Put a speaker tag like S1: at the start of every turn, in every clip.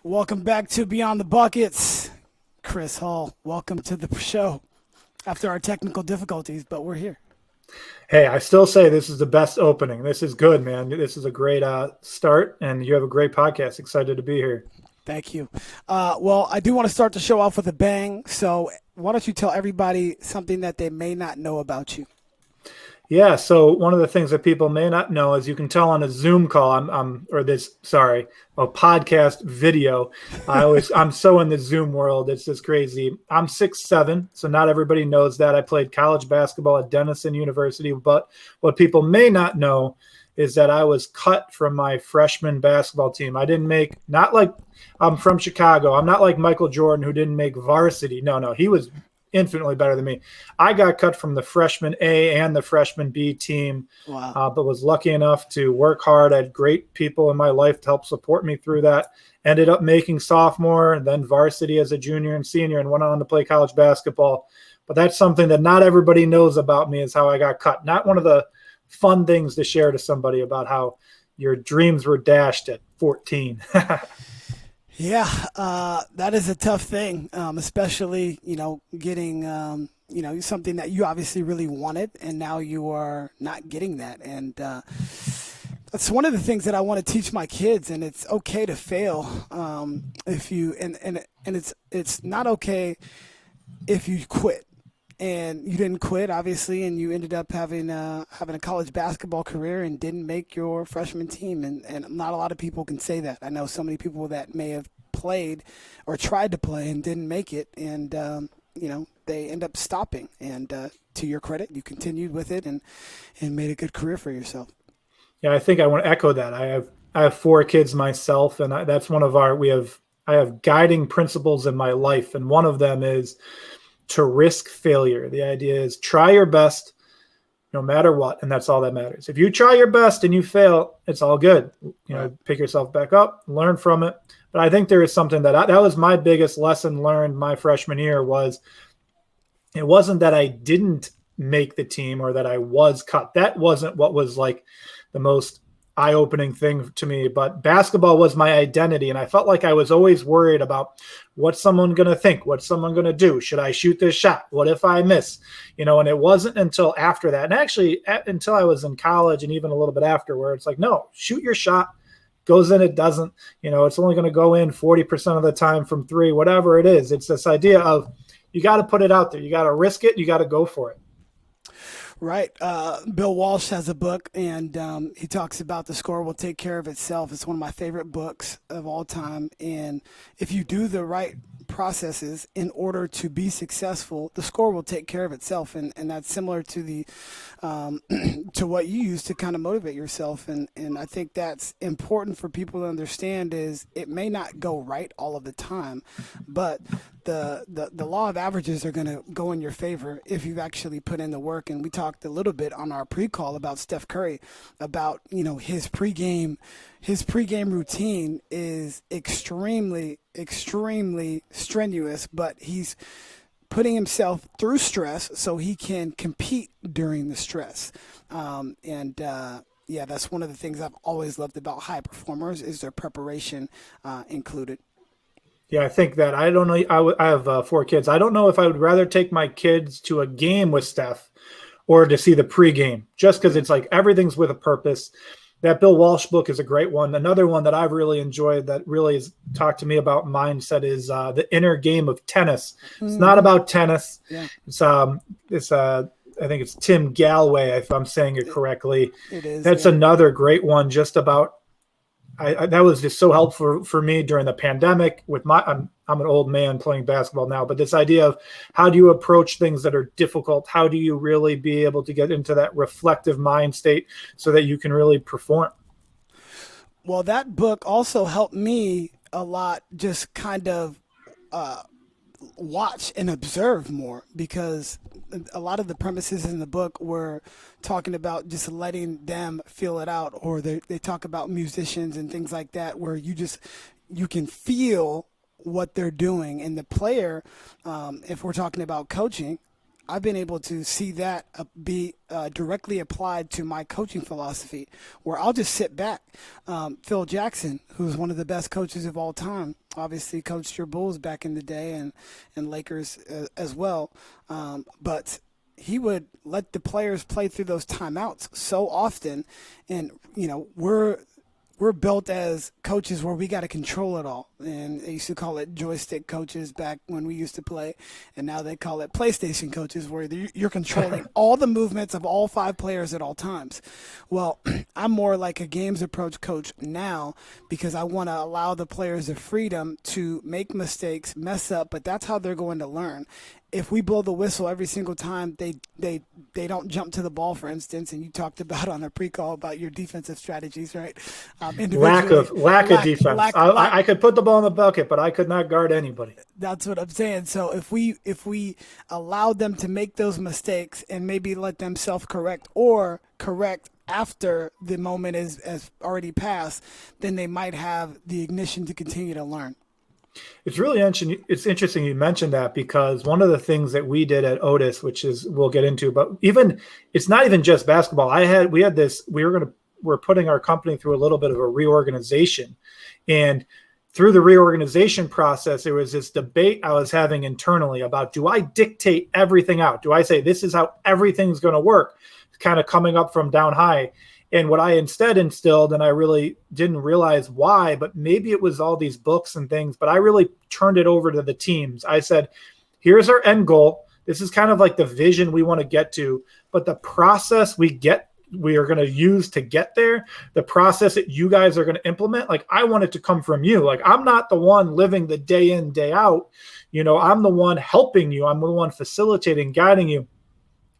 S1: Welcome back to Beyond the Buckets. Chris Hall, welcome to the show after our technical difficulties, but we're here.
S2: Hey, I still say this is the best opening. This is good, man. This is a great start, and you have a great podcast. Excited to be here.
S1: Thank you. Well, I do want to start the show off with a bang, so why don't you tell everybody something that they may not know about you?
S2: Yeah, so one of the things that people may not know is you can tell on a Zoom call, a podcast video. I'm so in the Zoom world, it's just crazy. I'm 6'7", so not everybody knows that. I played college basketball at Denison University, but what people may not know is that I was cut from my freshman basketball team. I didn't make, not like I'm from Chicago. I'm not like Michael Jordan who didn't make varsity. No, he was infinitely better than me. I got cut from the freshman A and the freshman B team,
S1: Wow.
S2: but was lucky enough to work hard. I had great people in my life to help support me through that. Ended up making sophomore, then varsity as a junior and senior, and went on to play college basketball. But that's something that not everybody knows about me, is how I got cut. Not one of the fun things to share to somebody about how your dreams were dashed at 14.
S1: Yeah, that is a tough thing, especially, getting, something that you obviously really wanted, and now you are not getting that. And that's one of the things that I want to teach my kids, and it's okay to fail if you, and it's not okay if you quit. And you didn't quit, obviously, and you ended up having a college basketball career and didn't make your freshman team. And not a lot of people can say that. I know so many people that may have played or tried to play and didn't make it, and they end up stopping. And to your credit, you continued with it and made a good career for yourself.
S2: Yeah, I think I want to echo that. I have 4 kids myself, and that's one of our I have guiding principles in my life, and one of them is to risk failure. The idea is try your best no matter what, and that's all that matters. If you try your best and you fail, it's all good. Pick yourself back up, learn from it. But I think there is something that was my biggest lesson learned my freshman year. Was it wasn't that I didn't make the team or that I was cut. That wasn't what was like the most eye-opening thing to me, but basketball was my identity, and I felt like I was always worried about what's someone going to think, what's someone going to do, should I shoot this shot, what if I miss, and it wasn't until after that, and actually until I was in college and even a little bit after, where it's like, no, shoot your shot, goes in, it doesn't, it's only going to go in 40% of the time from 3, whatever it is. It's this idea of you got to put it out there, you got to risk it, you got to go for it.
S1: Right. Bill Walsh has a book, and he talks about the score will take care of itself. It's one of my favorite books of all time. And if you do the right processes in order to be successful, the score will take care of itself. And that's similar to the to what you use to kind of motivate yourself. And I think that's important for people to understand, is it may not go right all of the time, but the law of averages are going to go in your favor if you've actually put in the work. And we talked a little bit on our pre-call about Steph Curry, about his pregame routine is extremely strenuous, but he's putting himself through stress so he can compete during the stress. Yeah, that's one of the things I've always loved about high performers, is their preparation included.
S2: Yeah, I think that I don't know. I have 4 kids. I don't know if I would rather take my kids to a game with Steph or to see the pregame, just because it's like everything's with a purpose. That Bill Walsh book is a great one. Another one that I've really enjoyed that really has talked to me about mindset is The Inner Game of Tennis. It's not about tennis.
S1: Yeah.
S2: I think it's Tim Galloway, if I'm saying it correctly.
S1: It is.
S2: That's another great one, just about that was just so helpful for me during the pandemic. I'm an old man playing basketball now, but this idea of how do you approach things that are difficult? How do you really be able to get into that reflective mind state so that you can really perform?
S1: Well, that book also helped me a lot, just kind of watch and observe more, because a lot of the premises in the book were talking about just letting them feel it out, or they talk about musicians and things like that, where you can feel what they're doing. And the player, if we're talking about coaching, I've been able to see that be directly applied to my coaching philosophy, where I'll just sit back. Phil Jackson, who's one of the best coaches of all time, obviously coached your Bulls back in the day and Lakers as well. But he would let the players play through those timeouts so often. And, we're built as coaches where we got to control it all. And they used to call it joystick coaches back when we used to play. And now they call it PlayStation coaches, where you're controlling all the movements of all 5 players at all times. Well, I'm more like a games approach coach now, because I want to allow the players the freedom to make mistakes, mess up, but that's how they're going to learn. If we blow the whistle every single time they don't jump to the ball, for instance, and you talked about on a pre-call about your defensive strategies, right?
S2: Lack of defense. I could put the ball in the bucket, but I could not guard anybody.
S1: That's what I'm saying. So if we allow them to make those mistakes and maybe let them self-correct or correct after the moment has already passed, then they might have the ignition to continue to learn.
S2: It's really interesting. It's interesting you mentioned that, because one of the things that we did at Otus, which is we'll get into, but even it's not even just basketball. We're putting our company through a little bit of a reorganization, and through the reorganization process, there was this debate I was having internally about, do I dictate everything out? Do I say this is how everything's going to work? It's kind of coming up from down high. And what I instead instilled, and I really didn't realize why, but maybe it was all these books and things, but I really turned it over to the teams. I said, here's our end goal. This is kind of like the vision we want to get to, but the process we are going to use to get there, the process that you guys are going to implement, like I want it to come from you. Like I'm not the one living the day in, day out. I'm the one helping you. I'm the one facilitating, guiding you.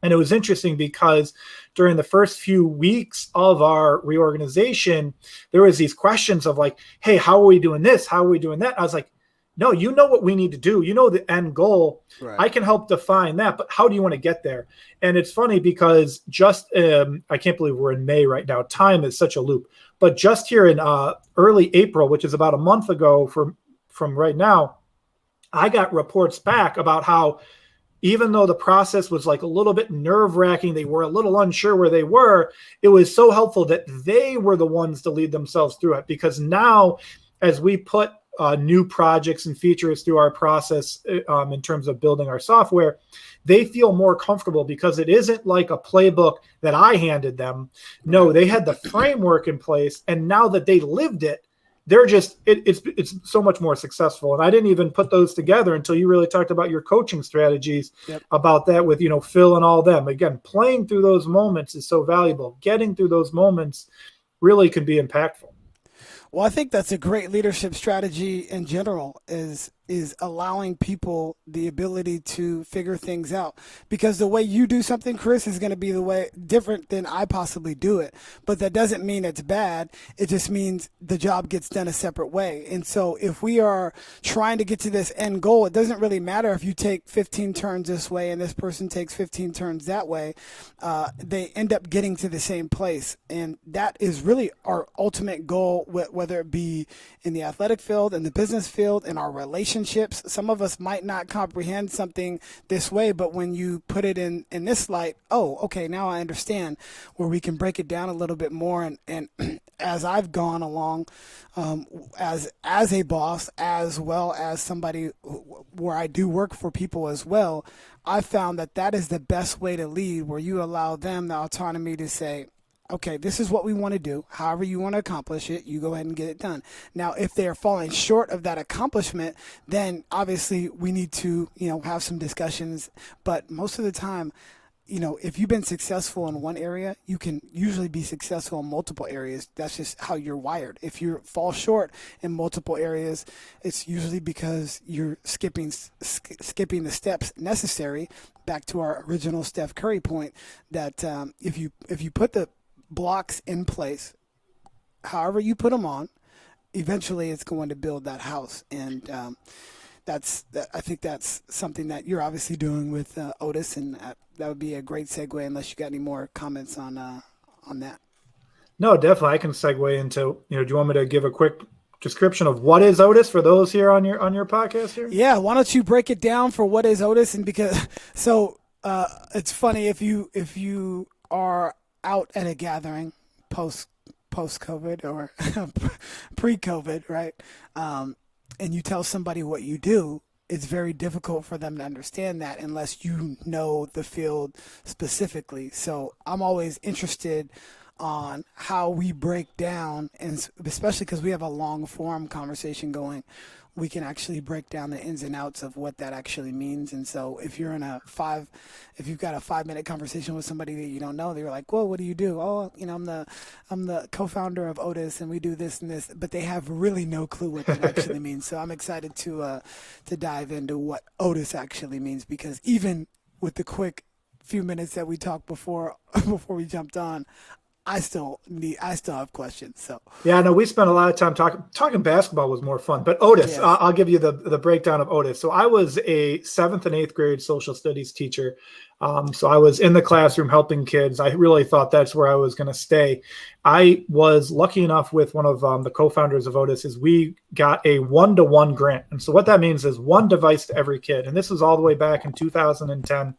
S2: And it was interesting because during the first few weeks of our reorganization, there was these questions of like, hey, how are we doing this? How are we doing that? I was like, no, you know what we need to do. You know the end goal. Right. I can help define that, but how do you want to get there? And it's funny because just, I can't believe we're in May right now. Time is such a loop. But just here in early April, which is about a month ago from right now, I got reports back about how even though the process was like a little bit nerve-wracking, they were a little unsure where they were, it was so helpful that they were the ones to lead themselves through it. Because now, as we put new projects and features through our process in terms of building our software, they feel more comfortable because it isn't like a playbook that I handed them. No, they had the framework in place, and now that they lived it, they're just it's so much more successful. And I didn't even put those together until you really talked about your coaching strategies. Yep. About that with Phil and all them. Again, playing through those moments is so valuable. Getting through those moments really can be impactful.
S1: Well, I think that's a great leadership strategy in general, is allowing people the ability to figure things out, because the way you do something, Chris, is going to be the way different than I possibly do it. But that doesn't mean it's bad. It just means the job gets done a separate way. And so if we are trying to get to this end goal, it doesn't really matter if you take 15 turns this way and this person takes 15 turns that way. They end up getting to the same place. And that is really our ultimate goal, whether it be in the athletic field, in the business field, in our relationships. Some of us might not comprehend something this way, but when you put it in this light, oh, okay, now I understand, where we can break it down a little bit more. And as I've gone along, as a boss, as well as somebody where I do work for people as well, I found that is the best way to lead, where you allow them the autonomy to say, okay, this is what we want to do. However you want to accomplish it, you go ahead and get it done. Now, if they're falling short of that accomplishment, then obviously we need to, have some discussions. But most of the time, if you've been successful in one area, you can usually be successful in multiple areas. That's just how you're wired. If you fall short in multiple areas, it's usually because you're skipping the steps necessary. Back to our original Steph Curry point, that if you put the blocks in place, however you put them on, eventually it's going to build that house. And I think that's something that you're obviously doing with Otus, and that would be a great segue, unless you got any more comments on that.
S2: No, definitely. I can segue into, do you want me to give a quick description of what is Otus for those here on your podcast here?
S1: Yeah, why don't you break it down for what is Otus? And because It's funny if you are out at a gathering post COVID or pre COVID, right? And you tell somebody what you do, it's very difficult for them to understand that unless you know the field specifically. So I'm always interested on how we break down, and especially because we have a long form conversation going, we can actually break down the ins and outs of what that actually means. And so if you've got a 5 minute conversation with somebody that you don't know, they're like, "Whoa, what do you do?" "Oh, I'm the co-founder of Otus, and we do this and this," but they have really no clue what that actually means. So I'm excited to dive into what Otus actually means, because even with the quick few minutes that we talked before before we jumped on, I still have questions. So
S2: Yeah, no, we spent a lot of time talking basketball was more fun. But Otus,
S1: yes.
S2: I'll give you the breakdown of Otus. So I was a 7th and 8th grade social studies teacher. So I was in the classroom helping kids. I really thought that's where I was going to stay. I was lucky enough with one of the co-founders of Otus is we got a 1-to-1 grant. And so what that means is one device to every kid. And this was all the way back in 2010.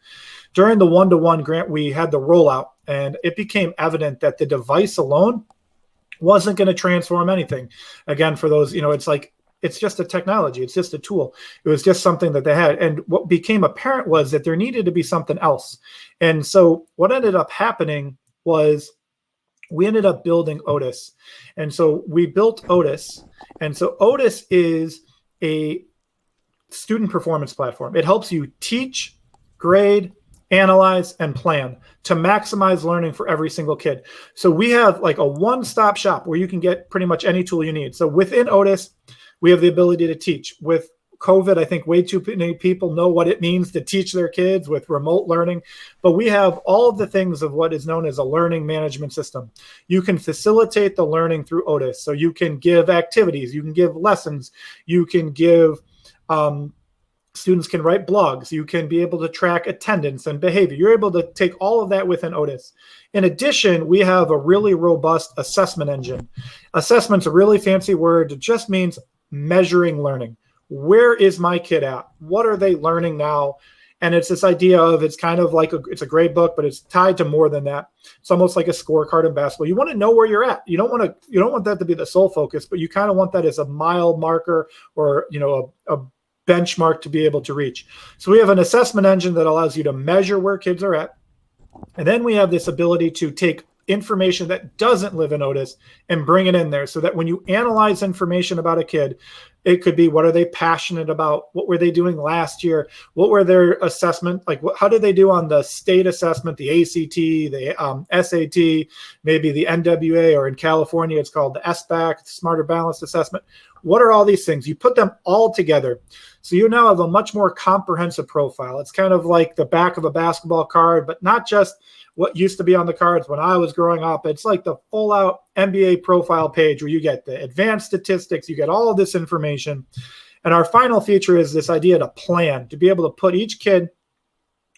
S2: During the 1-to-1 grant, we had the rollout, and it became evident that the device alone wasn't going to transform anything. Again, for those, it's just a technology. It's just a tool. It was just something that they had. And what became apparent was that there needed to be something else. And so what ended up happening was we ended up building Otus. And so we built Otus. And so Otus is a student performance platform. It helps you teach, grade, analyze, and plan to maximize learning for every single kid. So we have like a one-stop shop where you can get pretty much any tool you need. So within Otus, we have the ability to teach. With COVID, I think way too many people know what it means to teach their kids with remote learning, but we have all of the things of what is known as a learning management system. You can facilitate the learning through Otus. So you can give activities, you can give lessons, you can give students can write blogs. You can be able to track attendance and behavior. You're able to take all of that within Otus. In addition, we have a really robust assessment engine. Assessment's a really fancy word. It just means measuring learning. Where is my kid at? What are they learning now? And it's this idea of it's kind of like it's a grade book, but it's tied to more than that. It's almost like a scorecard in basketball. You want to know where you're at. You don't want that to be the sole focus, but you kind of want that as a mile marker or a benchmark to be able to reach. So we have an assessment engine that allows you to measure where kids are at. And then we have this ability to take information that doesn't live in Otus and bring it in there so that when you analyze information about a kid, it could be, what are they passionate about? What were they doing last year? What were their assessment? Like, how did they do on the state assessment, the ACT, the SAT, maybe the NWA, or in California, it's called the SBAC, Smarter Balanced Assessment. What are all these things? You put them all together. So you now have a much more comprehensive profile. It's kind of like the back of a basketball card, but not just what used to be on the cards when I was growing up. It's like the full out NBA profile page where you get the advanced statistics, you get all of this information. And our final feature is this idea to plan, to be able to put each kid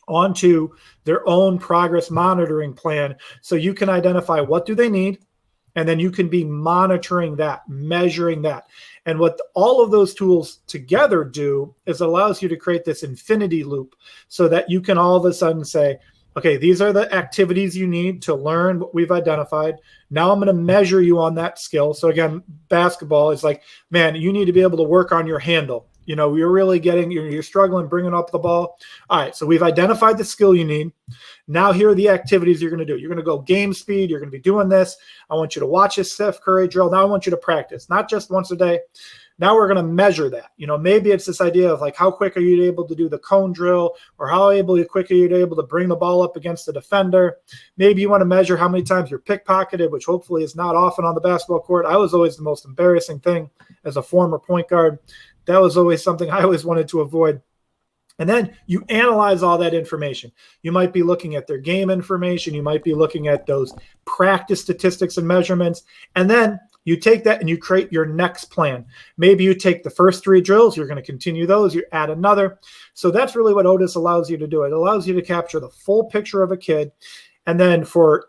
S2: onto their own progress monitoring plan so you can identify what do they need, and then you can be monitoring that, measuring that. And what all of those tools together do is it allows you to create this infinity loop so that you can all of a sudden say, okay, these are the activities you need to learn what we've identified. Now I'm going to measure you on that skill. So again, basketball is like, man, you need to be able to work on your handle. You're really you're struggling bringing up the ball. All right, so we've identified the skill you need. Now here are the activities you're going to do. You're going to go game speed. You're going to be doing this. I want you to watch this Steph Curry drill. Now I want you to practice, not just once a day. Now we're going to measure that. Maybe it's this idea of like, how quick are you able to do the cone drill, or how quick are you able to bring the ball up against the defender? Maybe you want to measure how many times you're pickpocketed, which hopefully is not often on the basketball court. I was always the most embarrassing thing as a former point guard. That was always something I always wanted to avoid. And then you analyze all that information. You might be looking at their game information. You might be looking at those practice statistics and measurements. And then you take that and you create your next plan. Maybe you take the first 3 drills, you're going to continue those, you add another. So that's really what Otus allows you to do. It allows you to capture the full picture of a kid. And then for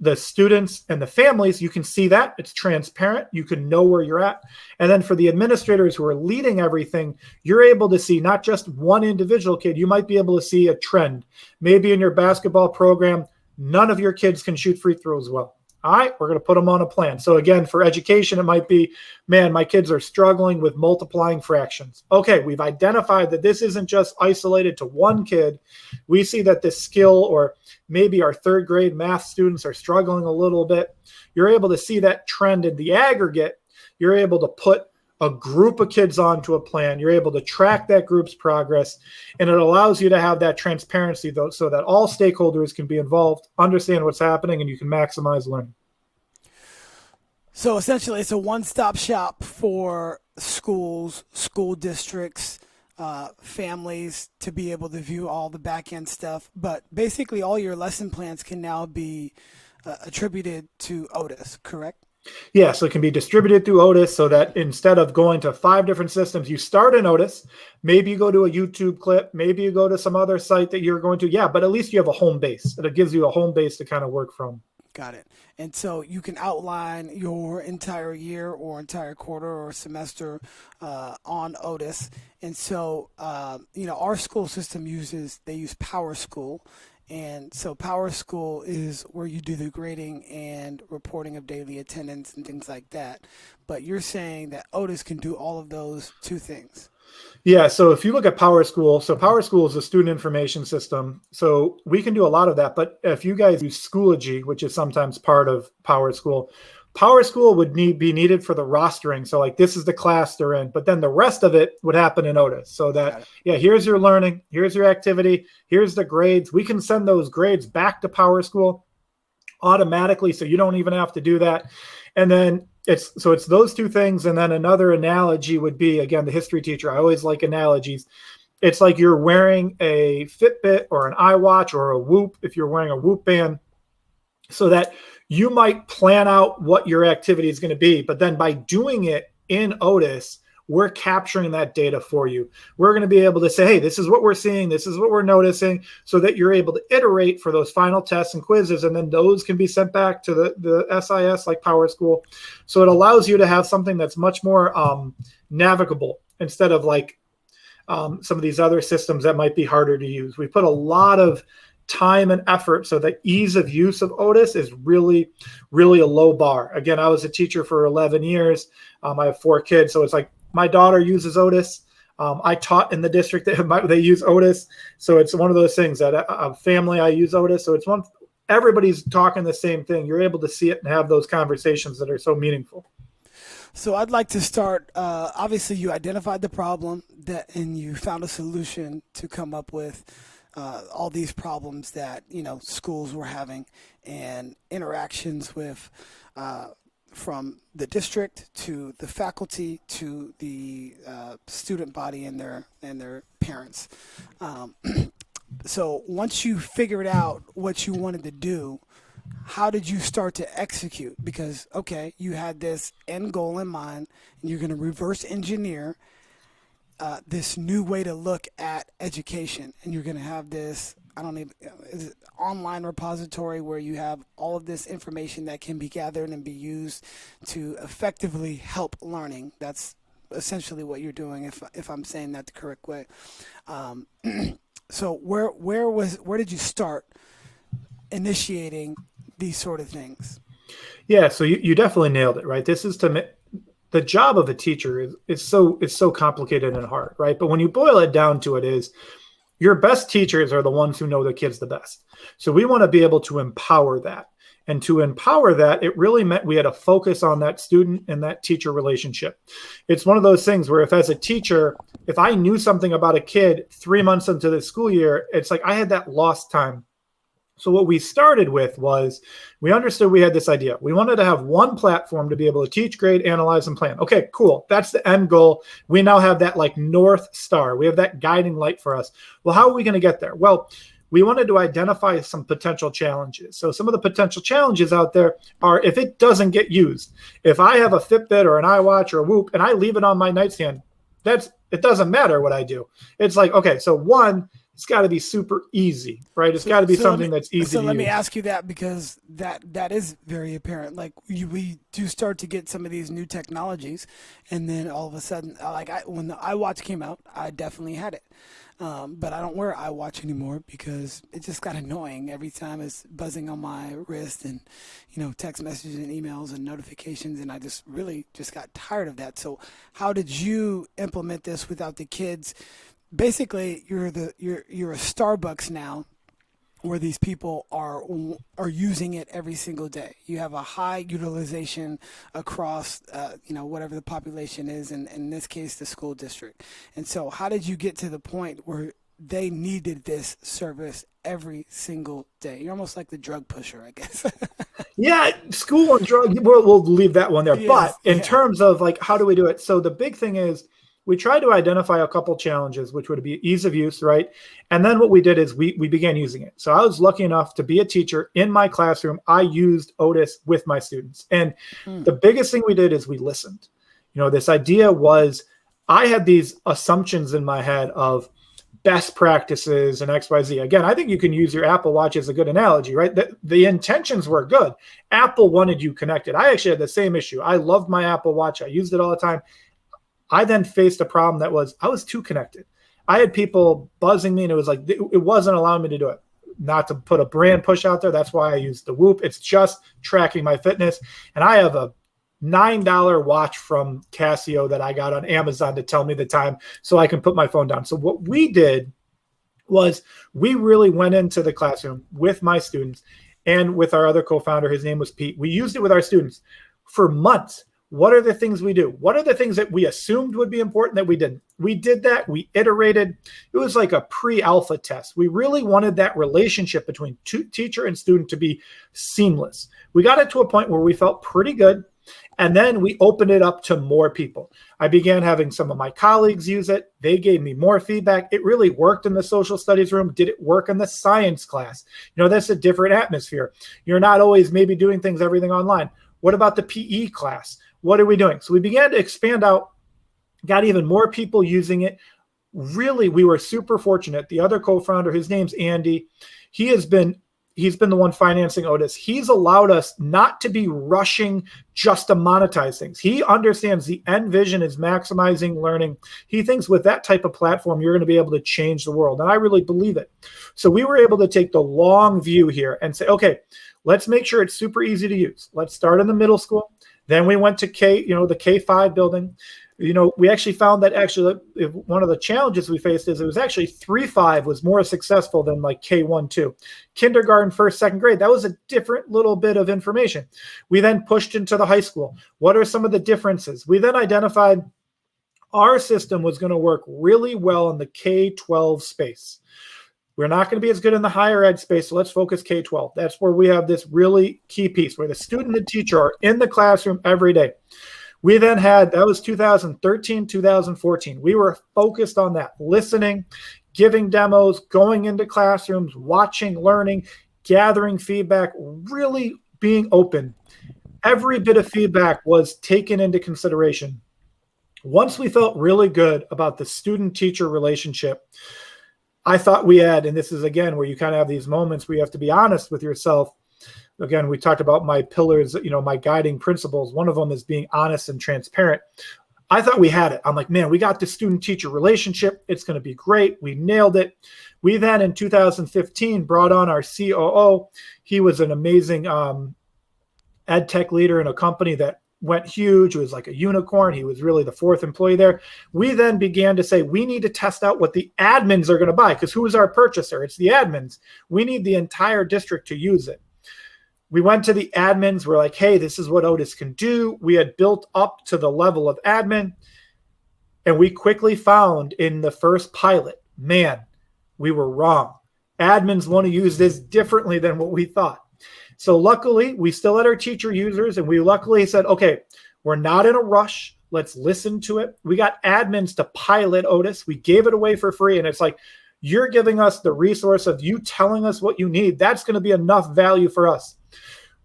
S2: the students and the families, you can see that. It's transparent. You can know where you're at. And then for the administrators who are leading everything, you're able to see not just one individual kid. You might be able to see a trend. Maybe in your basketball program, none of your kids can shoot free throws well. All right, we're going to put them on a plan. So again, for education, it might be, man, my kids are struggling with multiplying fractions. Okay, we've identified that this isn't just isolated to one kid. We see that this skill, or maybe our third grade math students are struggling a little bit. You're able to see that trend in the aggregate. You're able to put a group of kids onto a plan. You're able to track that group's progress, and it allows you to have that transparency, though, so that all stakeholders can be involved, understand what's happening, and you can maximize learning.
S1: So essentially, it's a one-stop shop for schools, school districts, families to be able to view all the back-end stuff. But basically, all your lesson plans can now be attributed to Otus, correct?
S2: Yeah, so it can be distributed through Otus, so that instead of going to 5 different systems, you start in Otus. Maybe you go to a YouTube clip. Maybe you go to some other site that you're going to. Yeah, but at least you have a home base. It gives you a home base to kind of work from.
S1: Got it. And so you can outline your entire year or entire quarter or semester on Otus. And so, our school system they use Power School. And so Power School is where you do the grading and reporting of daily attendance and things like that. But you're saying that Otus can do all of those two things.
S2: Yeah, so if you look at Power School, so Power School is a student information system. So we can do a lot of that. But if you guys use Schoology, which is sometimes part of Power School would be needed for the rostering. So like, this is the class they're in, but then the rest of it would happen in Otus. So that, yeah, here's your learning, here's your activity, here's the grades. We can send those grades back to Power School automatically, so you don't even have to do that. And then it's those two things. And then another analogy would be, again, the history teacher, I always like analogies. It's like you're wearing a Fitbit or an iWatch or a Whoop, if you're wearing a Whoop band, so that you might plan out what your activity is going to be, but then by doing it in Otus, we're capturing that data for you. We're going to be able to say, hey, this is what we're seeing, this is what we're noticing, so that you're able to iterate for those final tests and quizzes, and then those can be sent back to the SIS, like Power School. So it allows you to have something that's much more navigable, instead of like some of these other systems that might be harder to use. We put a lot of time and effort, so the ease of use of Otus is really, really a low bar. Again, I was a teacher for 11 years. I have 4 kids, so it's like my daughter uses Otus. I taught in the district that they use Otus, so it's one of those things that a family, I use Otus, so it's everybody's talking the same thing. You're able to see it and have those conversations that are so meaningful.
S1: So I'd like to start. Obviously, you identified the problem and you found a solution to come up with all these problems that schools were having, and interactions with from the district to the faculty to the student body and their parents. So once you figured out what you wanted to do, how did you start to execute? Because you had this end goal in mind, and you're going to reverse engineer this new way to look at education, and you're going to have this, is it online repository where you have all of this information that can be gathered and be used to effectively help learning. That's essentially what you're doing, if I'm saying that the correct way. So where did you start initiating these sort of things?
S2: Yeah, so you definitely nailed it, right? This is the job of a teacher is so complicated and hard, right? But when you boil it down to it, is your best teachers are the ones who know the kids the best. So we want to be able to empower that. And to empower that, it really meant we had to focus on that student and that teacher relationship. It's one of those things where if as a teacher, if I knew something about a kid 3 months into the school year, it's like I had that lost time. So what we started with was we understood we had this idea. We wanted to have one platform to be able to teach, grade, analyze, and plan. Okay, cool. That's the end goal. We now have that like North Star. We have that guiding light for us. Well, how are we going to get there? Well, we wanted to identify some potential challenges. So some of the potential challenges out there are if it doesn't get used. If I have a Fitbit or an iWatch or a Whoop and I leave it on my nightstand, it doesn't matter what I do. It's like, okay, so one, it's got to be super easy, right? It's
S1: So,
S2: got to be
S1: so let me
S2: something that's easy
S1: so
S2: to
S1: let me
S2: use.
S1: ask you that, because that is very apparent. Like we do start to get some of these new technologies, and then all of a sudden, when the iWatch came out, I definitely had it, but I don't wear iWatch anymore because it just got annoying every time it's buzzing on my wrist, and text messages and emails and notifications, and I just really just got tired of that. So how did you implement this without the kids? Basically, you're a Starbucks now, where these people are using it every single day. You have a high utilization across whatever the population is, and in this case the school district. And so how did you get to the point where they needed this service every single day? You're almost like the drug pusher, I guess.
S2: Yeah, school and drug, we'll leave that one there. But
S1: Yes,
S2: in
S1: yeah.
S2: terms of like, how do we do it? So the big thing is we tried to identify a couple challenges, which would be ease of use, right? And then what we did is we began using it. So I was lucky enough to be a teacher in my classroom. I used Otus with my students. And
S1: Hmm.
S2: the biggest thing we did is we listened. This idea was I had these assumptions in my head of best practices and XYZ. Again, I think you can use your Apple Watch as a good analogy, right? The intentions were good. Apple wanted you connected. I actually had the same issue. I loved my Apple Watch. I used it all the time. I then faced a problem that was I was too connected. I had people buzzing me, and it was like it wasn't allowing me to do it. Not to put a brand push out there. That's why I use the Whoop. It's just tracking my fitness. And I have a $9 watch from Casio that I got on Amazon to tell me the time so I can put my phone down. So what we did was we really went into the classroom with my students and with our other co-founder. His name was Pete. We used it with our students for months. What are the things we do? What are the things that we assumed would be important that we didn't? We did that. We iterated. It was like a pre-alpha test. We really wanted that relationship between teacher and student to be seamless. We got it to a point where we felt pretty good. And then we opened it up to more people. I began having some of my colleagues use it. They gave me more feedback. It really worked in the social studies room. Did it work in the science class? That's a different atmosphere. You're not always maybe doing everything online. What about the PE class? What are we doing? So we began to expand out, got even more people using it. Really, we were super fortunate. The other co-founder, his name's Andy. He's been the one financing Otus. He's allowed us not to be rushing just to monetize things. He understands the end vision is maximizing learning. He thinks with that type of platform, you're going to be able to change the world. And I really believe it. So we were able to take the long view here and say, okay, let's make sure it's super easy to use. Let's start in the middle school. Then we went to the K-5 building. We actually found that one of the challenges we faced is it was actually 3-5 was more successful than like K-1-2. Kindergarten, first, second grade, that was a different little bit of information. We then pushed into the high school. What are some of the differences? We then identified our system was going to work really well in the K-12 space. We're not going to be as good in the higher ed space, so let's focus K-12. That's where we have this really key piece where the student and teacher are in the classroom every day. We then had, that was 2013, 2014. We were focused on that, listening, giving demos, going into classrooms, watching, learning, gathering feedback, really being open. Every bit of feedback was taken into consideration. Once we felt really good about the student-teacher relationship, I thought we had, and this is again where you kind of have these moments where you have to be honest with yourself. Again, we talked about my pillars, my guiding principles. One of them is being honest and transparent. I thought we had it. I'm like, man, we got the student-teacher relationship. It's going to be great. We nailed it. We then in 2015 brought on our COO. He was an amazing EdTech leader in a company that went huge. It was like a unicorn. He was really the fourth employee there. We then began to say, we need to test out what the admins are going to buy, because who is our purchaser? It's the admins. We need the entire district to use it. We went to the admins. We're like, hey, this is what Otus can do. We had built up to the level of admin. And we quickly found in the first pilot, man, we were wrong. Admins want to use this differently than what we thought. So luckily, we still had our teacher users, and we luckily said, okay, we're not in a rush. Let's listen to it. We got admins to pilot Otus. We gave it away for free. And it's like, you're giving us the resource of you telling us what you need. That's going to be enough value for us.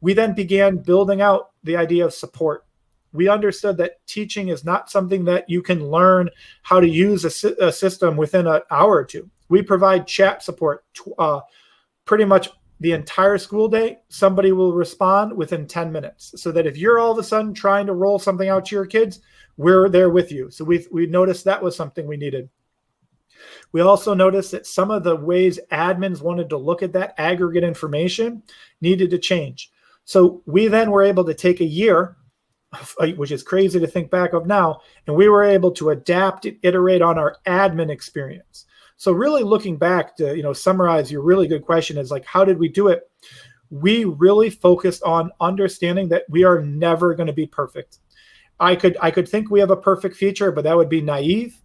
S2: We then began building out the idea of support. We understood that teaching is not something that you can learn how to use a system within an hour or two. We provide chat support pretty much the entire school day. Somebody will respond within 10 minutes, so that if you're all of a sudden trying to roll something out to your kids, we're there with you. So we noticed that was something we needed. We also noticed that some of the ways admins wanted to look at that aggregate information needed to change. So we then were able to take a year, which is crazy to think back of now, and we were able to adapt and iterate on our admin experience. So really looking back to, summarize your really good question is like, how did we do it? We really focused on understanding that we are never going to be perfect. I could think we have a perfect feature, but that would be naive.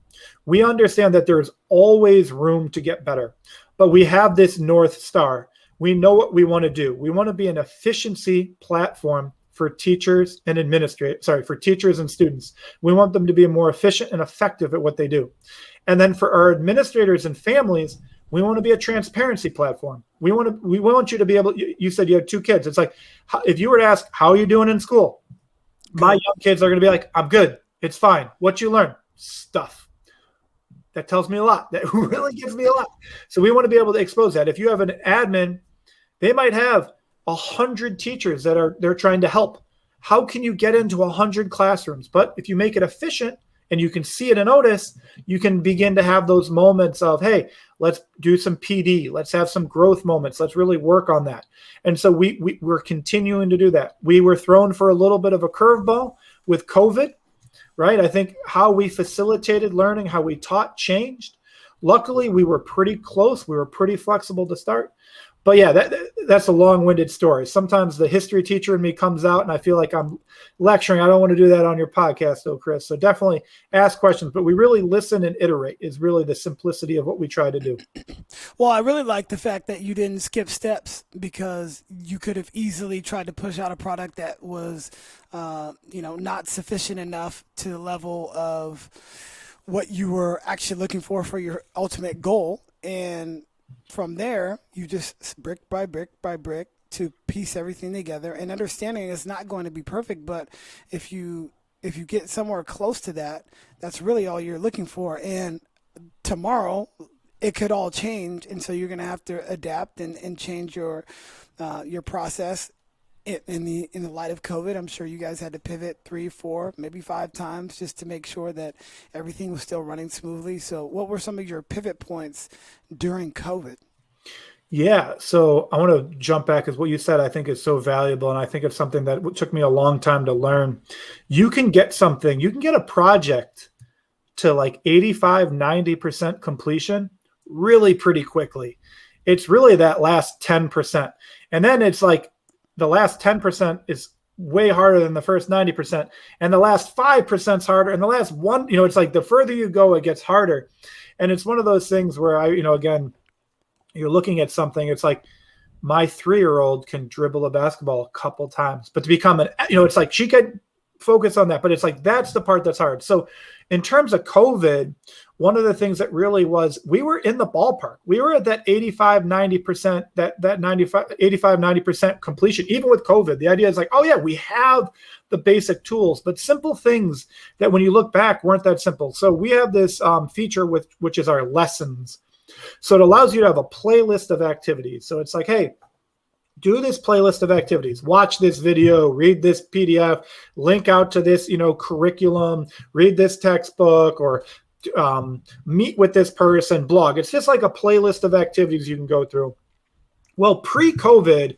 S2: We understand that there's always room to get better, but we have this North Star. We know what we want to do. We want to be an efficiency platform for teachers and for teachers and students. We want them to be more efficient and effective at what they do. And then for our administrators and families, we want to be a transparency platform. We want you to be able, you said you have 2 kids. It's like, if you were to ask, how are you doing in school? My young kids are going to be like, I'm good. It's fine. What you learn? Stuff. That tells me a lot. That really gives me a lot. So we want to be able to expose that. If you have an admin, they might have 100 teachers that they're trying to help. How can you get into 100 classrooms? But if you make it efficient and you can see it in Otus, you can begin to have those moments of, hey, let's do some PD. Let's have some growth moments. Let's really work on that. And so we're continuing to do that. We were thrown for a little bit of a curveball with COVID, right? I think how we facilitated learning, how we taught changed. Luckily, we were pretty close. We were pretty flexible to start. But yeah, that's a long-winded story. Sometimes the history teacher in me comes out and I feel like I'm lecturing. I don't want to do that on your podcast, though, Chris. So definitely ask questions. But we really listen and iterate is really the simplicity of what we try to do.
S1: Well, I really like the fact that you didn't skip steps, because you could have easily tried to push out a product that was, not sufficient enough to the level of what you were actually looking for your ultimate goal. And from there, you just brick by brick by brick to piece everything together, and understanding it's not going to be perfect, but if you get somewhere close to that, that's really all you're looking for. And tomorrow it could all change, and so you're going to have to adapt and change your process. In the light of COVID, I'm sure you guys had to pivot 3, 4, maybe 5 times just to make sure that everything was still running smoothly. So what were some of your pivot points during COVID?
S2: Yeah, so I want to jump back, because what you said I think is so valuable, and I think it's something that took me a long time to learn. You can get a project to like 85, 90% completion really pretty quickly. It's really that last 10%. And then it's like, the last 10% is way harder than the first 90%. And the last 5% is harder. And the last one, it's like the further you go, it gets harder. And it's one of those things where again, you're looking at something, it's like my 3-year-old can dribble a basketball a couple times, but to become it's like she could focus on that, but it's like, that's the part that's hard. So in terms of COVID, one of the things that really was, we were in the ballpark. We were at that 85, 90%, that 95, 85, 90% completion, even with COVID. The idea is like, oh yeah, we have the basic tools, but simple things that when you look back weren't that simple. So we have this feature which is our lessons. So it allows you to have a playlist of activities. So it's like, hey, do this playlist of activities, watch this video, read this PDF, link out to this, curriculum, read this textbook, or meet with this person, blog. It's just like a playlist of activities you can go through. Well, pre-COVID,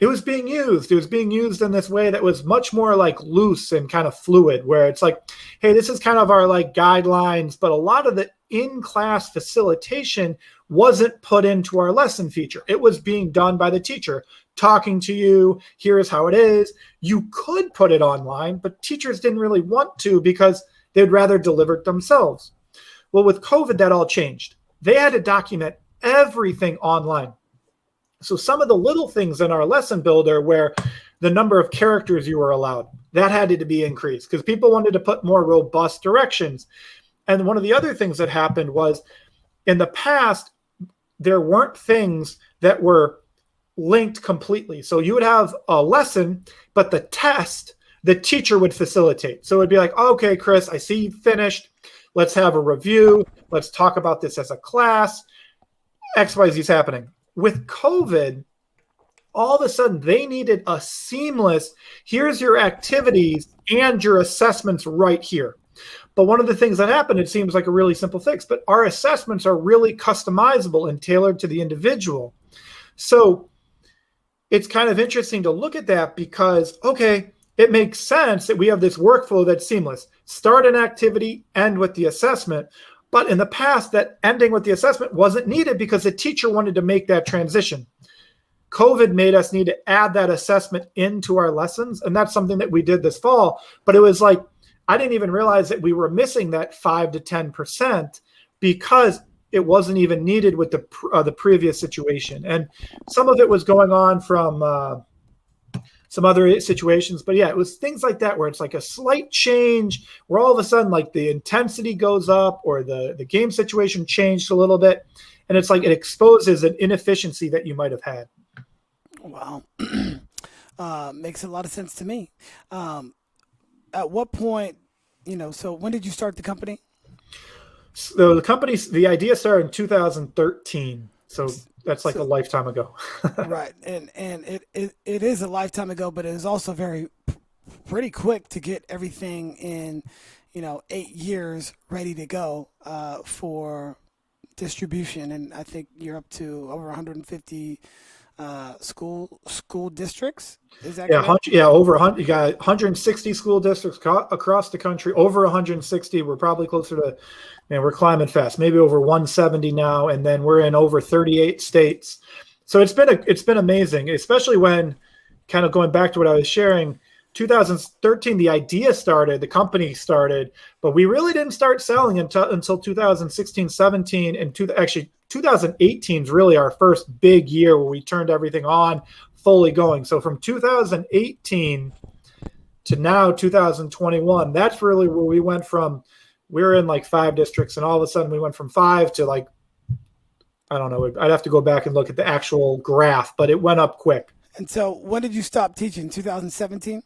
S2: it was being used. It was being used in this way that was much more like loose and kind of fluid, where it's like, hey, this is kind of our like guidelines, but a lot of the in-class facilitation wasn't put into our lesson feature. It was being done by the teacher, talking to you, here's how it is. You could put it online, but teachers didn't really want to because they'd rather deliver it themselves. Well, with COVID, that all changed. They had to document everything online. So some of the little things in our lesson builder, where the number of characters you were allowed, that had to be increased because people wanted to put more robust directions. And one of the other things that happened was, in the past, there weren't things that were linked completely. So you would have a lesson, but the test, the teacher would facilitate. So it'd be like, okay, Chris, I see you finished. Let's have a review. Let's talk about this as a class. XYZ is happening. With COVID, all of a sudden they needed a seamless, here's your activities and your assessments right here. But one of the things that happened, it seems like a really simple fix, but our assessments are really customizable and tailored to the individual. So it's kind of interesting to look at that because, okay, it makes sense that we have this workflow that's seamless. Start an activity, end with the assessment. But in the past, that ending with the assessment wasn't needed because the teacher wanted to make that transition. COVID made us need to add that assessment into our lessons. And that's something that we did this fall. But it was like, I didn't even realize that we were missing that 5 to 10% because it wasn't even needed with the previous situation. And some of it was going on from some other situations. But yeah, it was things like that where it's like a slight change where all of a sudden like the intensity goes up or the game situation changed a little bit. And it's like it exposes an inefficiency that you might have had.
S1: Wow. Makes a lot of sense to me. At what point, so when did you start the company?
S2: So the idea started in 2013. So that's like a lifetime ago.
S1: Right. And it is a lifetime ago, but it is also pretty quick to get everything in, 8 years ready to go for distribution. And I think you're up to over 150 school districts. Is that correct?
S2: Yeah, over 100. You got 160 school districts across the country. Over 160. We're probably closer to, man, we're climbing fast. Maybe over 170 now, and then we're in over 38 states. So it's been amazing, especially when kind of going back to what I was sharing. 2013, the idea started, the company started, but we really didn't start selling until 2016, 17, and 2018 is really our first big year where we turned everything on, fully going. So from 2018 to now 2021, that's really where we went from. We were in like 5 districts, and all of a sudden we went from 5 to like, I don't know. I'd have to go back and look at the actual graph, but it went up quick.
S1: And so when did you stop teaching? 2017?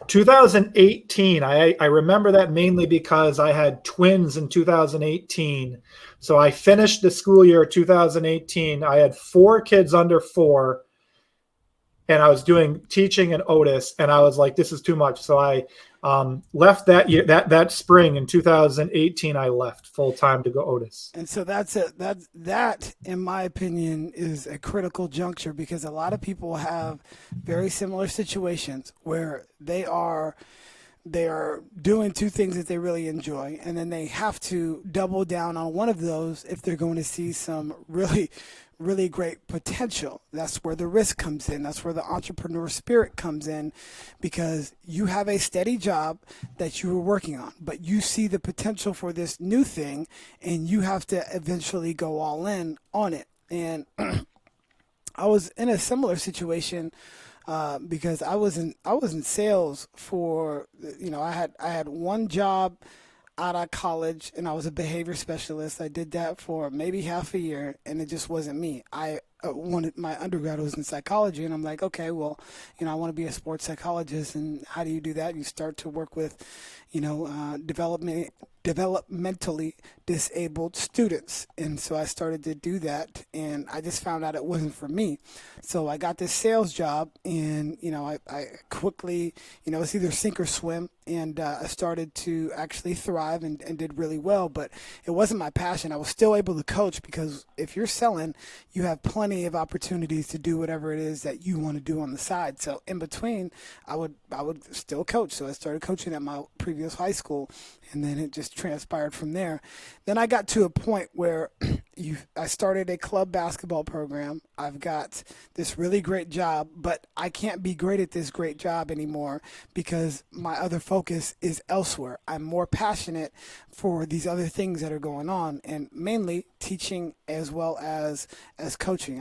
S2: 2018. I remember that mainly because I had twins in 2018. So I finished the school year 2018. I had 4 kids under 4, and I was doing teaching in Otus, and I was like, this is too much. So I left that year, that spring in 2018. I left full time to go Otus.
S1: And so that, in my opinion, is a critical juncture because a lot of people have very similar situations where they are doing 2 things that they really enjoy, and then they have to double down on one of those if they're going to see some really, really great potential. That's where the risk comes in. That's where the entrepreneur spirit comes in, because you have a steady job that you were working on, but you see the potential for this new thing, and you have to eventually go all in on it. And I was in a similar situation because I was in sales for, I had one job out of college, and I was a behavior specialist. I did that for maybe half a year, and it just wasn't me. I wanted, my undergrad was in psychology, and I'm like, okay, well, I want to be a sports psychologist. And how do you do that? You start to work with, developmentally disabled students. And so I started to do that, and I just found out it wasn't for me. So I got this sales job, and, I quickly, it's either sink or swim. And I started to actually thrive and did really well, but it wasn't my passion. I was still able to coach because if you're selling, you have plenty of opportunities to do whatever it is that you want to do on the side. So in between, I would still coach. So I started coaching at my previous high school, and then it just transpired from there. Then I got to a point where I started a club basketball program. I've got this really great job, but I can't be great at this great job anymore because my other focus is elsewhere. I'm more passionate for these other things that are going on, and mainly teaching as well as coaching.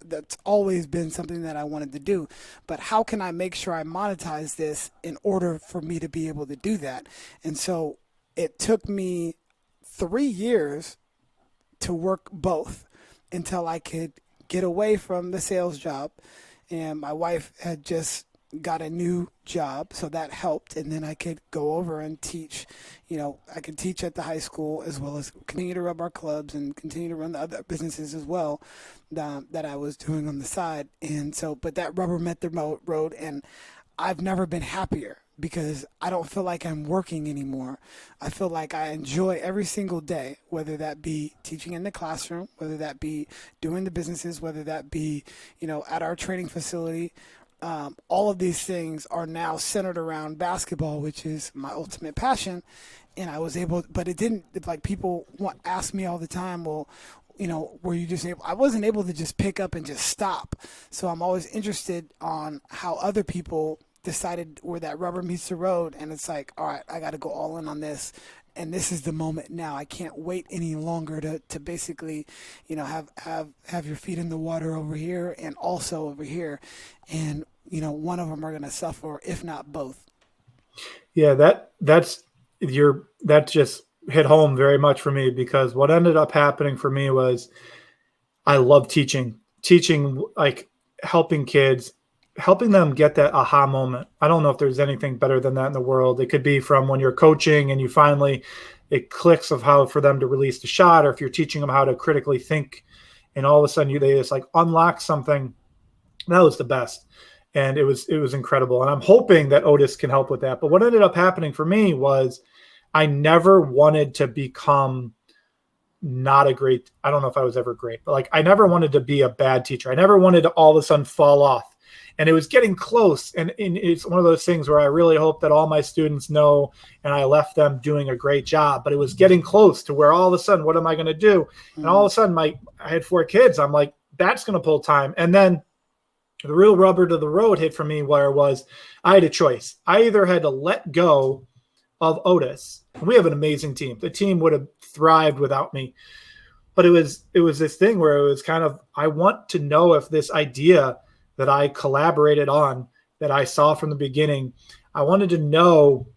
S1: That's always been something that I wanted to do, but how can I make sure I monetize this in order for me to be able to do that? And so it took me 3 years to work both until I could get away from the sales job. And my wife had just got a new job, so that helped. And then I could go over and teach. I could teach at the high school as well as continue to run our clubs and continue to run the other businesses as well that I was doing on the side. And so, but that rubber met the road, and I've never been happier because I don't feel like I'm working anymore. I feel like I enjoy every single day, whether that be teaching in the classroom, whether that be doing the businesses, whether that be, at our training facility. All of these things are now centered around basketball, which is my ultimate passion. And I was able, but it didn't, like people ask me all the time, well, were you just able, I wasn't able to just pick up and just stop. So I'm always interested on how other people decided where that rubber meets the road. And it's like, all right, I got to go all in on this. And this is the moment now. I can't wait any longer to basically, have your feet in the water over here and also over here. And, one of them are going to suffer, if not both.
S2: Yeah, that just hit home very much for me, because what ended up happening for me was I love teaching, like helping kids, helping them get that aha moment. I don't know if there's anything better than that in the world. It could be from when you're coaching and you finally, it clicks of how for them to release the shot, or if you're teaching them how to critically think and all of a sudden they just like unlock something. That was the best. And it was incredible. And I'm hoping that Otus can help with that. But what ended up happening for me was I never wanted to become not a great, I don't know if I was ever great, but like I never wanted to be a bad teacher. I never wanted to all of a sudden fall off. And it was getting close. And it's one of those things where I really hope that all my students know and I left them doing a great job. But it was getting close to where all of a sudden, what am I going to do? And all of a sudden, I had 4 kids. I'm like, that's going to pull time. And then the real rubber to the road hit for me where it was I had a choice. I either had to let go of Otus. And we have an amazing team. The team would have thrived without me. But it was this thing where it was kind of, I want to know if this idea that I collaborated on, that I saw from the beginning, I wanted to know,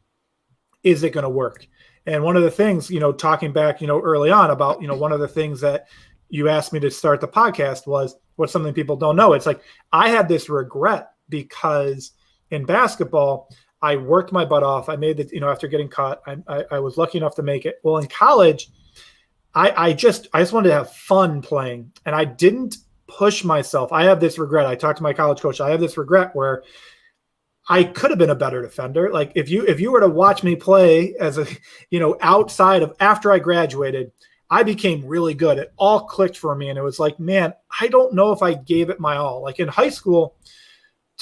S2: is it going to work? And one of the things, talking back, early on about, one of the things that you asked me to start the podcast was what's something people don't know. It's like, I had this regret because in basketball, I worked my butt off. I made the, after getting caught, I was lucky enough to make it. Well, in college, I just wanted to have fun playing, and I didn't push myself. I have this regret. I talked to my college coach. I have this regret where I could have been a better defender. Like if you were to watch me play as a, outside of after I graduated, I became really good. It all clicked for me. And it was like, man, I don't know if I gave it my all. Like in high school,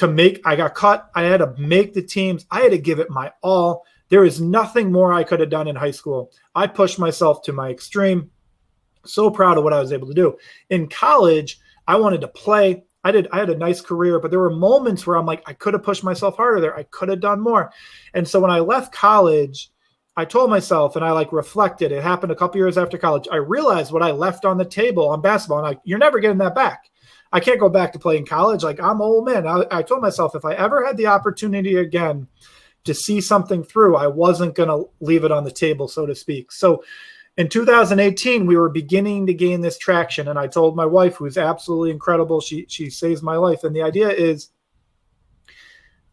S2: I got cut. I had to make the teams. I had to give it my all. There is nothing more I could have done in high school. I pushed myself to my extreme. So proud of what I was able to do. In college, I wanted to play. I had a nice career, but there were moments where I'm like, I could have pushed myself harder there. I could have done more. And so when I left college, I told myself, and I reflected, it happened a couple years after college. I realized what I left on the table on basketball. And you're never getting that back. I can't go back to playing college. Like I'm old man. I told myself if I ever had the opportunity again to see something through, I wasn't going to leave it on the table, so to speak. So in 2018, we were beginning to gain this traction. And I told my wife, who's absolutely incredible, she saves my life. And the idea is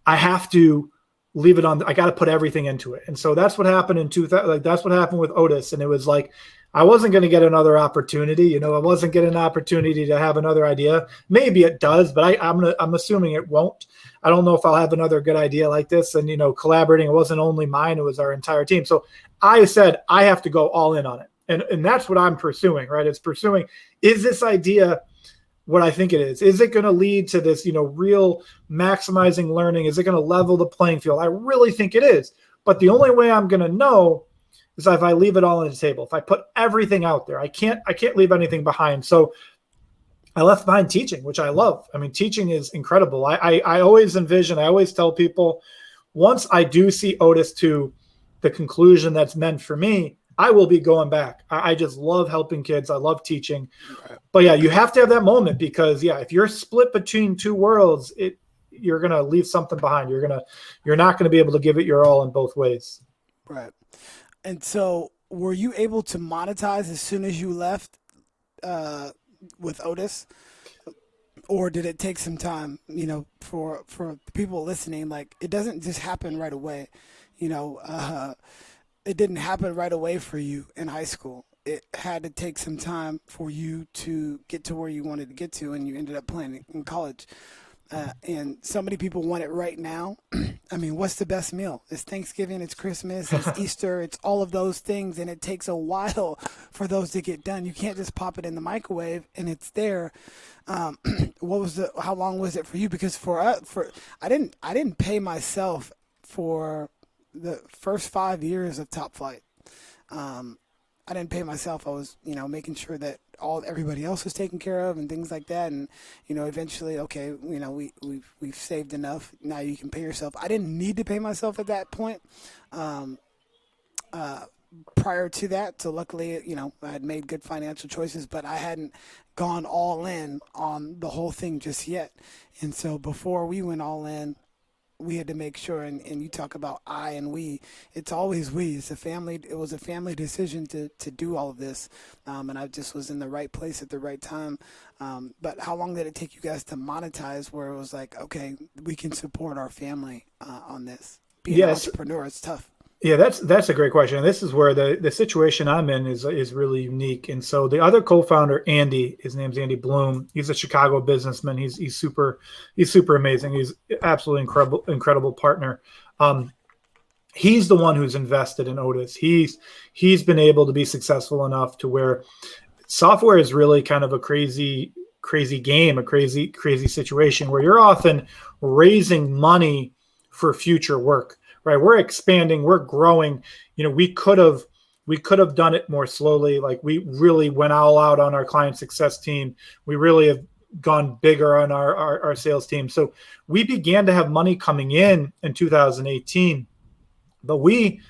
S2: I have to leave it on. I got to put everything into it. And so that's what happened in 2000. Like that's what happened with Otus. And it was like, I wasn't going to get another opportunity. I wasn't getting an opportunity to have another idea. Maybe it does, but I'm assuming it won't. I don't know if I'll have another good idea like this. And, collaborating, it wasn't only mine, it was our entire team. So I said, I have to go all in on it. And that's what I'm pursuing, right? It's pursuing, is this idea what I think it is? Is it going to lead to this, real maximizing learning? Is it going to level the playing field? I really think it is. But the only way I'm going to know is if I leave it all on the table. If I put everything out there, I can't leave anything behind. So I left behind teaching, which I love. I mean, teaching is incredible. I always envision, I always tell people, once I do see Otus to the conclusion that's meant for me, I will be going back. I just love helping kids. I love teaching. But yeah, you have to have that moment because if you're split between two worlds, you're going to leave something behind. You're not going to be able to give it your all in both ways.
S1: Right. And so were you able to monetize as soon as you left with Otus? or did it take some time? For people listening, like it doesn't just happen right away. You know, it didn't happen right away for you in high school. It had to take some time for you to get to where you wanted to get to, and you ended up playing in college. And so many people want it right now. I mean, what's the best meal? It's Thanksgiving, it's Christmas, it's Easter, it's all of those things, and it takes a while for those to get done. You can't just pop it in the microwave and it's there. How long was it for you? Because I didn't pay myself for the first 5 years of Top Flight. I didn't pay myself. I was, making sure that everybody else was taken care of and things like that. And, eventually, okay, we've saved enough. Now you can pay yourself. I didn't need to pay myself at that point. Prior to that, so luckily, I had made good financial choices, but I hadn't gone all in on the whole thing just yet. And so before we went all in, we had to make sure, and you talk about I and we, it's always we. It was a family decision to do all of this, and I just was in the right place at the right time. But how long did it take you guys to monetize where it was like, okay, we can support our family on this? Being an entrepreneur, it's tough.
S2: Yeah, that's a great question. And this is where the situation I'm in is really unique. And so the other co-founder, Andy, his name's Andy Bloom. He's a Chicago businessman. He's super amazing. He's absolutely incredible partner. He's the one who's invested in Otus. He's been able to be successful enough to where software is really kind of a crazy game, a crazy situation where you're often raising money for future work. Right, we're expanding, we're growing. We could have done it more slowly. Like we really went all out on our client success team. We really have gone bigger on our sales team. So we began to have money coming in 2018, but we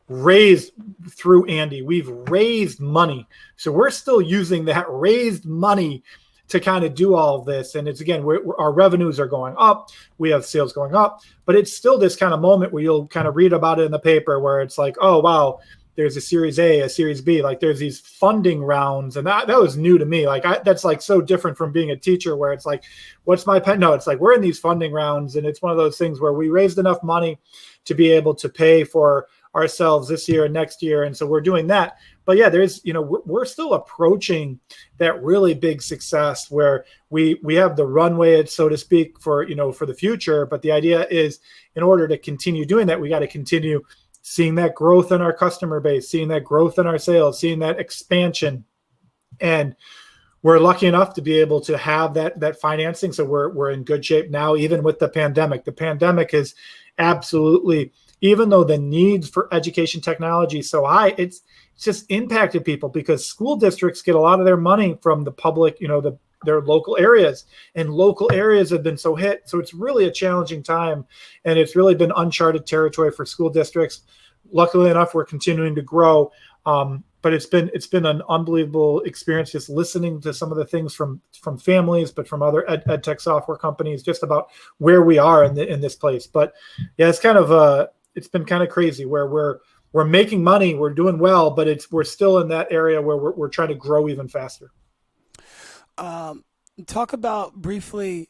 S2: raised through Andy. We've raised money, so we're still using that raised money to kind of do all of this. And it's, again, our revenues are going up. We have sales going up, but it's still this kind of moment where you'll kind of read about it in the paper where it's like, oh, wow, there's a Series A, a Series B, like there's these funding rounds. And that was new to me. Like that's like so different from being a teacher where it's like, what's my pen? No, it's like, we're in these funding rounds. And it's one of those things where we raised enough money to be able to pay for ourselves this year and next year. And so we're doing that. But yeah, there's, we're still approaching that really big success where we have the runway, so to speak, for the future. But the idea is, in order to continue doing that, we got to continue seeing that growth in our customer base, seeing that growth in our sales, seeing that expansion. And we're lucky enough to be able to have that financing. So we're in good shape now, even with the pandemic. The pandemic is absolutely, even though the needs for education technology is so high, it's just impacted people because school districts get a lot of their money from the public, their local areas, and local areas have been so hit. So it's really a challenging time, and it's really been uncharted territory for school districts. Luckily enough, we're continuing to grow. But it's been an unbelievable experience just listening to some of the things from families, but from other ed tech software companies, just about where we are in this place. But yeah, it's been kind of crazy where we're making money, we're doing well, but we're still in that area where we're trying to grow even faster.
S1: Talk about briefly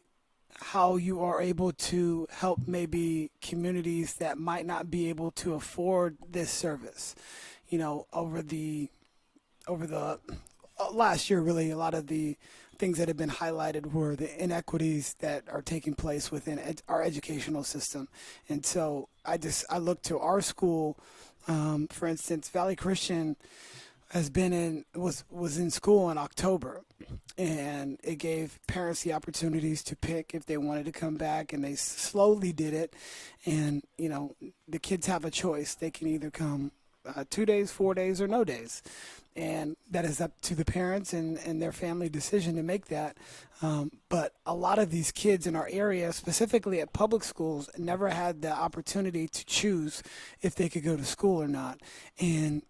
S1: how you are able to help maybe communities that might not be able to afford this service. Over the last year, really, a lot of the things that have been highlighted were the inequities that are taking place within our educational system. And so I look to our school, for instance, Valley Christian was in school in October, and it gave parents the opportunities to pick if they wanted to come back, and they slowly did it. And the kids have a choice. They can either come 2 days, 4 days, or no days. And that is up to the parents and their family decision to make that. But a lot of these kids in our area, specifically at public schools, never had the opportunity to choose if they could go to school or not. And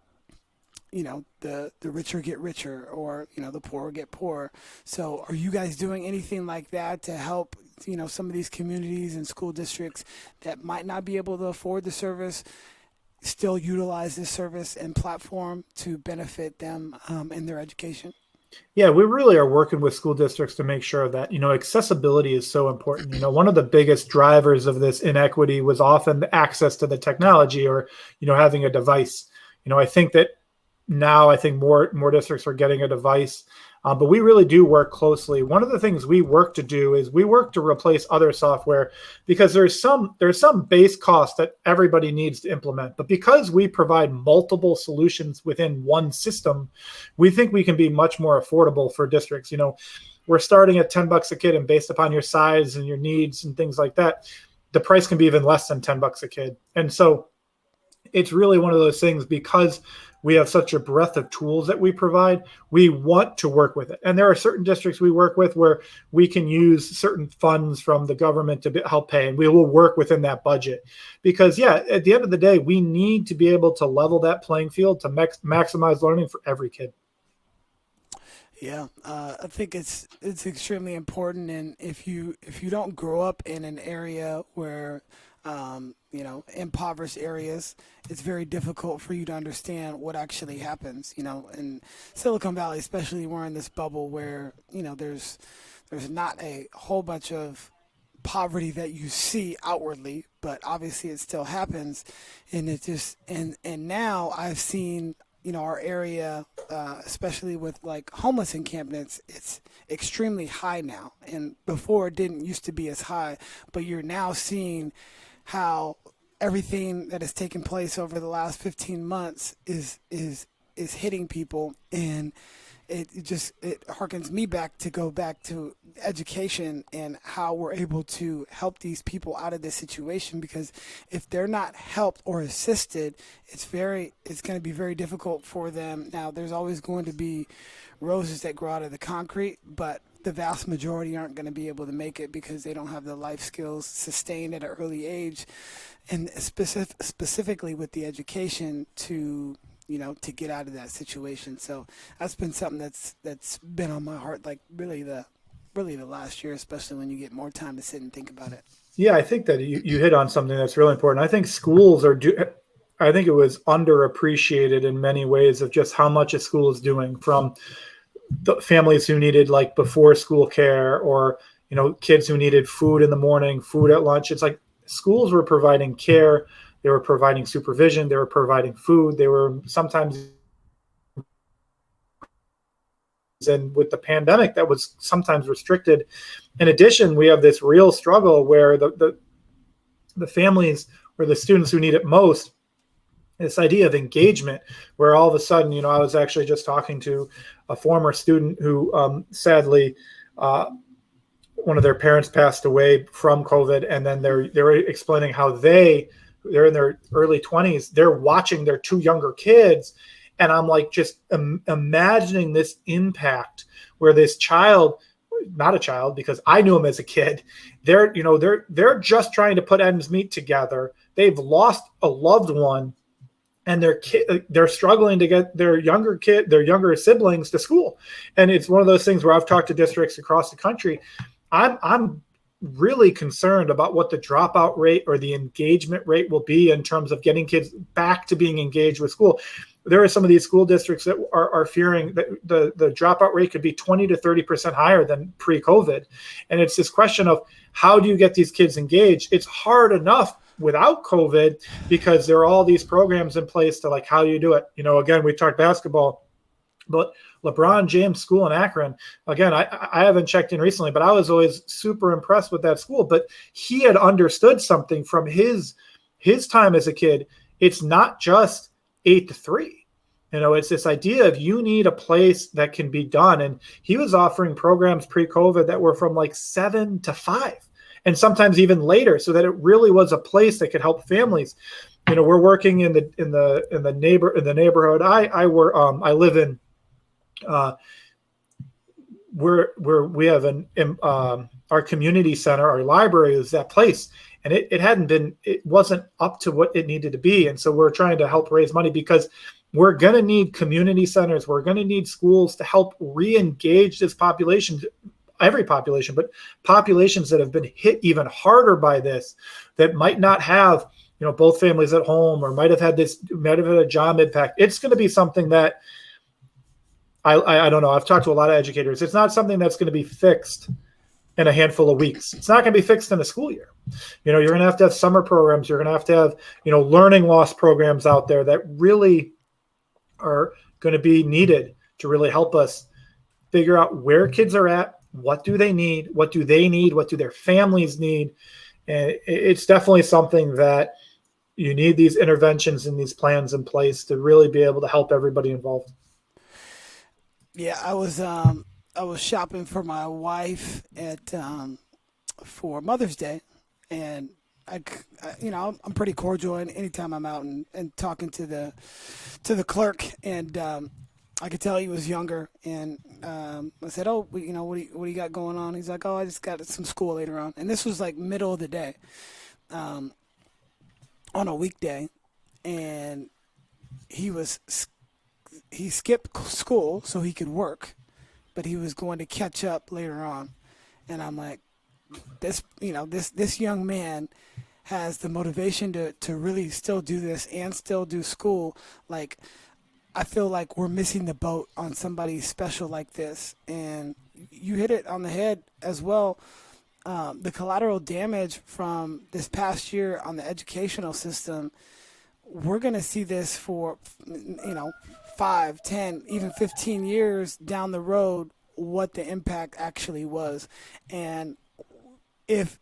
S1: the richer get richer, or the poorer get poorer. So are you guys doing anything like that to help some of these communities and school districts that might not be able to afford the service still utilize this service and platform to benefit them in their education?
S2: Yeah, we really are working with school districts to make sure that, accessibility is so important. One of the biggest drivers of this inequity was often the access to the technology or, having a device. I think that now I think more districts are getting a device, but we really do work closely. One of the things we work to do is we work to replace other software because there's some base cost that everybody needs to implement. But because we provide multiple solutions within one system, we think we can be much more affordable for districts. We're starting at $10 a kid, and based upon your size and your needs and things like that, the price can be even less than $10 a kid. And so it's really one of those things, because we have such a breadth of tools that we provide, we want to work with it. And there are certain districts we work with where we can use certain funds from the government to help pay, and we will work within that budget. Because, at the end of the day, we need to be able to level that playing field to maximize learning for every kid.
S1: Yeah, I think it's extremely important, and if you don't grow up in an area where impoverished areas, it's very difficult for you to understand what actually happens. In Silicon Valley, especially, we're in this bubble where there's not a whole bunch of poverty that you see outwardly, but obviously it still happens, and it just and now I've seen our area, especially with like homeless encampments, it's extremely high now, and before it didn't used to be as high, but you're now seeing how everything that has taken place over the last 15 months is hitting people, and it harkens me back to education and how we're able to help these people out of this situation, because if they're not helped or assisted, it's going to be very difficult for them. Now, there's always going to be roses that grow out of the concrete, but the vast majority aren't going to be able to make it because they don't have the life skills sustained at an early age, and specifically with the education to get out of that situation. So that's been something that's been on my heart, like really the last year, especially when you get more time to sit and think about it.
S2: Yeah, I think that you hit on something that's really important. I think I think it was underappreciated in many ways of just how much a school is doing, from the families who needed like before school care, or kids who needed food in the morning, food at lunch. It's like schools were providing care, they were providing supervision, they were providing food, they were sometimes, and with the pandemic that was sometimes restricted. In addition, we have this real struggle where the families or the students who need it most, this idea of engagement, where all of a sudden, I was actually just talking to a former student who sadly, one of their parents passed away from COVID, and then they were explaining how they're in their early 20s, they're watching their two younger kids, and I'm like just imagining this impact where this child, not a child because I knew him as a kid, they're just trying to put ends meet together. They've lost a loved one, and they're struggling to get their younger siblings to school. And it's one of those things where I've talked to districts across the country. I'm really concerned about what the dropout rate or the engagement rate will be in terms of getting kids back to being engaged with school. There are some of these school districts that are fearing that the dropout rate could be 20 to 30% higher than pre-COVID. And it's this question of, how do you get these kids engaged? It's hard enough without COVID because there are all these programs in place to like, how do you do it? Again, we talked basketball, but LeBron James School in Akron, again, I haven't checked in recently, but I was always super impressed with that school. But he had understood something from his time as a kid. It's not just 8 to 3. It's this idea of you need a place that can be done. And he was offering programs pre-COVID that were from like 7 to 5. And sometimes even later, so that it really was a place that could help families. We're working in the neighborhood I live in, where we have our community center, our library is that place, and it wasn't up to what it needed to be. And so we're trying to help raise money because we're going to need community centers. We're going to need schools to help re-engage this population, every population, but populations that have been hit even harder by this, that might not have, both families at home, or might have had a job impact. It's going to be something that I don't know. I've talked to a lot of educators. It's not something that's going to be fixed in a handful of weeks. It's not going to be fixed in a school year. You're going to have summer programs. You're going to have, learning loss programs out there that really are going to be needed to really help us figure out where kids are at, what do they need, what do their families need. And it's definitely something that you need these interventions and these plans in place to really be able to help everybody involved.
S1: Yeah, I was shopping for my wife at for Mother's Day, and I'm pretty cordial, and anytime I'm out and talking to the clerk, and I could tell he was younger, and I said, "Oh, what do you got going on?" He's like, "Oh, I just got some school later on," and this was like middle of the day, on a weekday, and he was he skipped school so he could work, but he was going to catch up later on, and I'm like, this young man has the motivation to really still do this and still do school. Like, I feel like we're missing the boat on somebody special like this. And you hit it on the head as well. The collateral damage from this past year on the educational system, we're going to see this for, 5, 10, even 15 years down the road, what the impact actually was. And if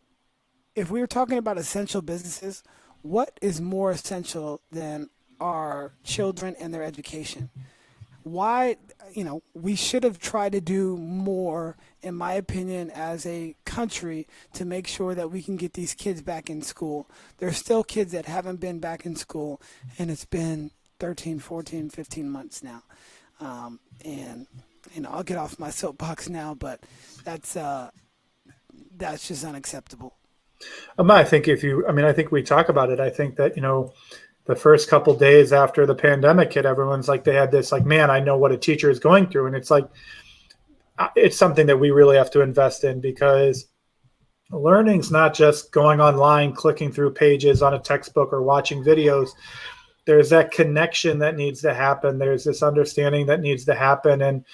S1: we were talking about essential businesses, what is more essential than our children and their education? Why, we should have tried to do more, in my opinion, as a country to make sure that we can get these kids back in school. There's still kids that haven't been back in school, and it's been 13, 14, 15 months now. And, I'll get off my soapbox now, but that's just unacceptable.
S2: I think I think we talk about it. I think that, the first couple days after the pandemic hit, everyone's like, they had this like, man, I know what a teacher is going through. And it's like, it's something that we really have to invest in, because learning's not just going online, clicking through pages on a textbook or watching videos. There's that connection that needs to happen. There's this understanding that needs to happen. And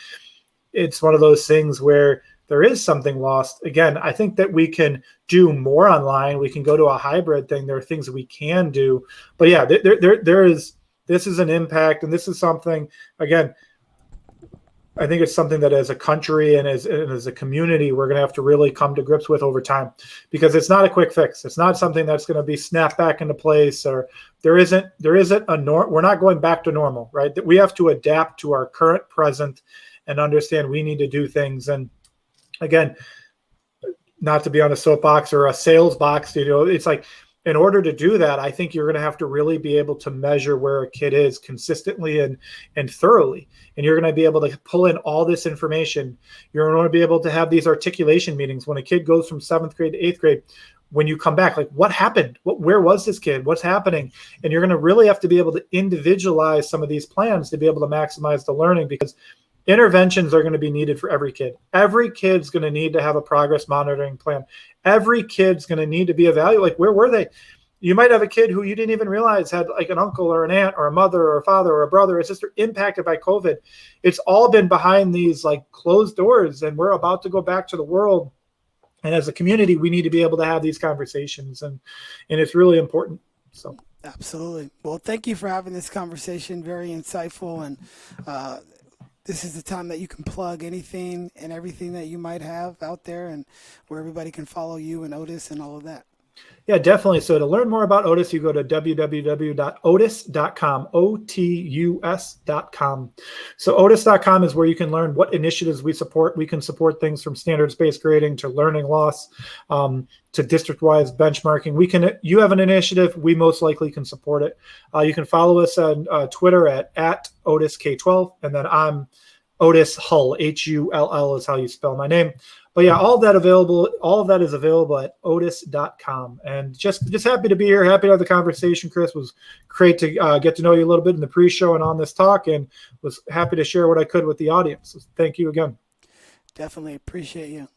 S2: it's one of those things where there is something lost. Again, I think that we can do more online. We can go to a hybrid thing. There are things that we can do. But yeah, this is an impact. And this is something, again, I think it's something that as a country and as a community, we're going to have to really come to grips with over time, because it's not a quick fix. It's not something that's going to be snapped back into place, or there isn't we're not going back to normal, right? That we have to adapt to our current present and understand we need to do things. And again, not to be on a soapbox or a sales box, it's like, in order to do that, I think you're going to have to really be able to measure where a kid is consistently and thoroughly. And you're going to be able to pull in all this information. You're going to be able to have these articulation meetings when a kid goes from 7th grade to 8th grade. When you come back, like, what happened? Where was this kid? What's happening? And you're going to really have to be able to individualize some of these plans to be able to maximize the learning, because interventions are going to be needed for every kid. Every kid's going to need to have a progress monitoring plan. Every kid's going to need to be evaluated. Like, where were they? You might have a kid who you didn't even realize had like an uncle or an aunt or a mother or a father or a brother or a sister impacted by COVID. It's all been behind these like closed doors, and we're about to go back to the world. And as a community, we need to be able to have these conversations, and it's really important. So.
S1: Absolutely. Well, thank you for having this conversation. Very insightful, and this is the time that you can plug anything and everything that you might have out there, and where everybody can follow you and Otus and all of that.
S2: Yeah, definitely. So to learn more about Otus, you go to www.otus.com, otus.com. So otus.com is where you can learn what initiatives we support. We can support things from standards-based grading to learning loss, to district-wise benchmarking. You have an initiative, we most likely can support it. You can follow us on Twitter at OtusK12, and then I'm Otus Hull, Hull is how you spell my name. But yeah, all of that is available at otus.com. And just happy to be here. Happy to have the conversation, Chris. It was great to get to know you a little bit in the pre-show and on this talk, and was happy to share what I could with the audience. So thank you again.
S1: Definitely appreciate you.